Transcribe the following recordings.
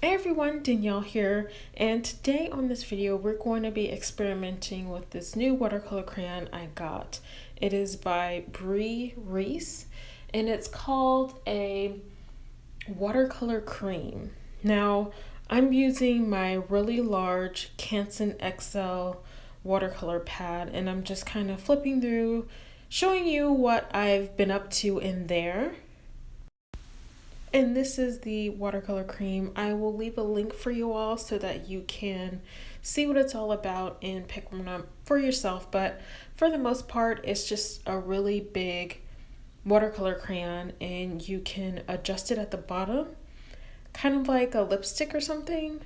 Hi everyone, Danielle here, and today on this video we're going to be experimenting with this new watercolor crayon I got. It is by Brea Reese and it's called a watercolor cream. Now I'm using my really large Canson XL watercolor pad and I'm just kind of flipping through, showing you what I've been up to in there. And this is the watercolor cream. I will leave a link for you all so that you can see what it's all about and pick one up for yourself. But for the most part, it's just a really big watercolor crayon and you can adjust it at the bottom, kind of like a lipstick or something.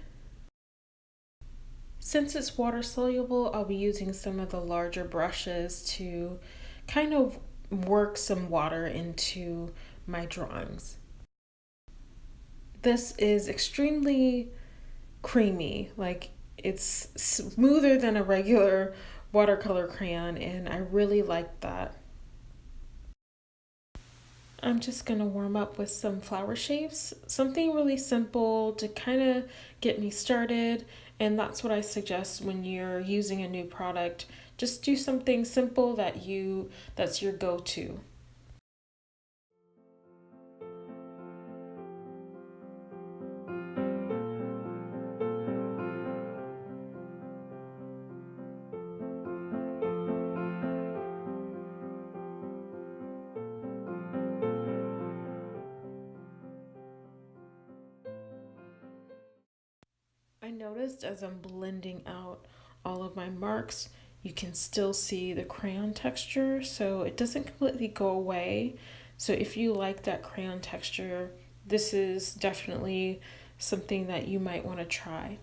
Since it's water soluble, I'll be using some of the larger brushes to kind of work some water into my drawings. This is extremely creamy, like it's smoother than a regular watercolor crayon, and I really like that. I'm just gonna warm up with some flower shapes, something really simple to kind of get me started, and that's what I suggest when you're using a new product. Just do something simple that's your go-to. I noticed as I'm blending out all of my marks, you can still see the crayon texture, so it doesn't completely go away. So if you like that crayon texture, this is definitely something that you might want to try.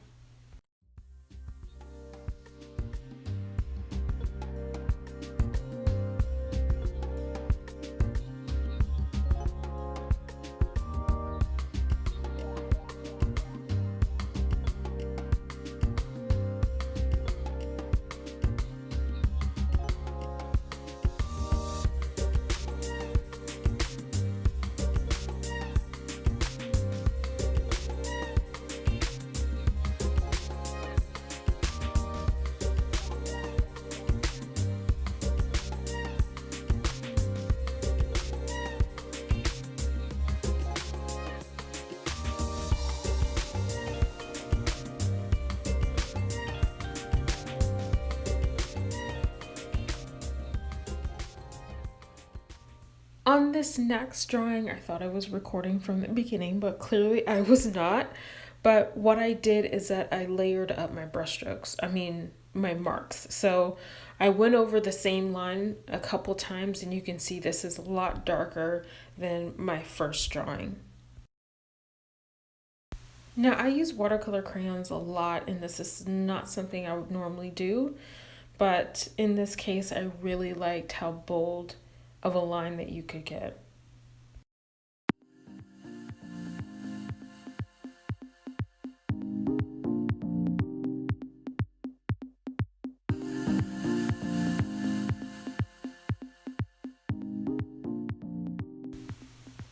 On this next drawing, I thought I was recording from the beginning, but clearly I was not. But what I did is that I layered up my brushstrokes, my marks. So I went over the same line a couple times and you can see this is a lot darker than my first drawing. Now I use watercolor crayons a lot and this is not something I would normally do, but in this case I really liked how bold of a line that you could get.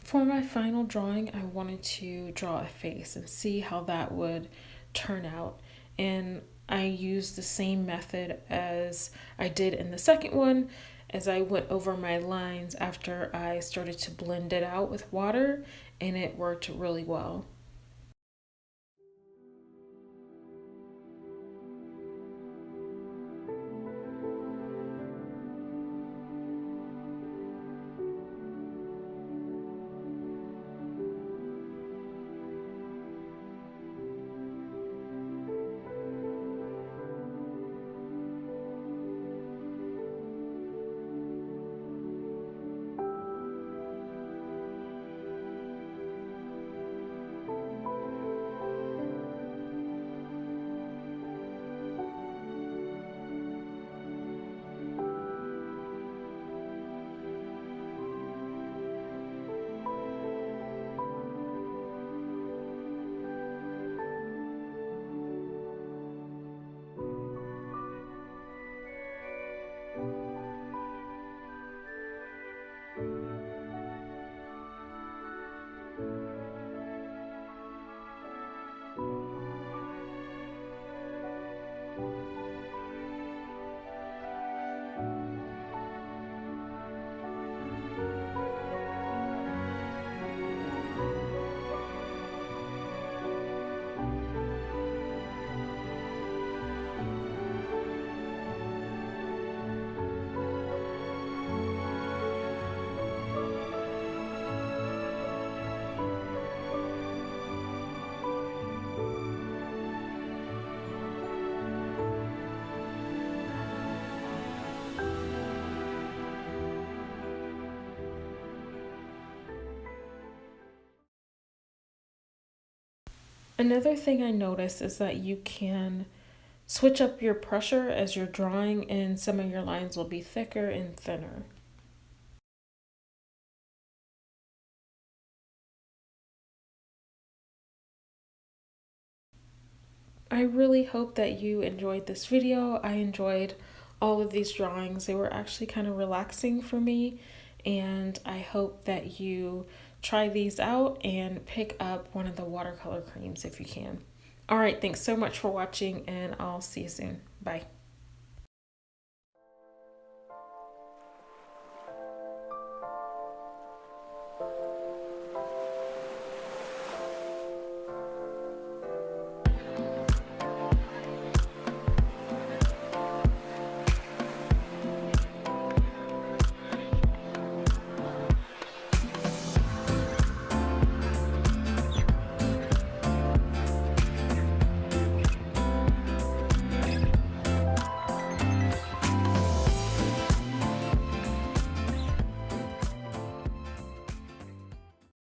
For my final drawing, I wanted to draw a face and see how that would turn out. And I used the same method as I did in the second one, as I went over my lines after I started to blend it out with water, and it worked really well. Another thing I noticed is that you can switch up your pressure as you're drawing, and some of your lines will be thicker and thinner. I really hope that you enjoyed this video. I enjoyed all of these drawings. They were actually kind of relaxing for me, and I hope that you try these out and pick up one of the watercolor creams if you can. All right, thanks so much for watching, and I'll see you soon. Bye.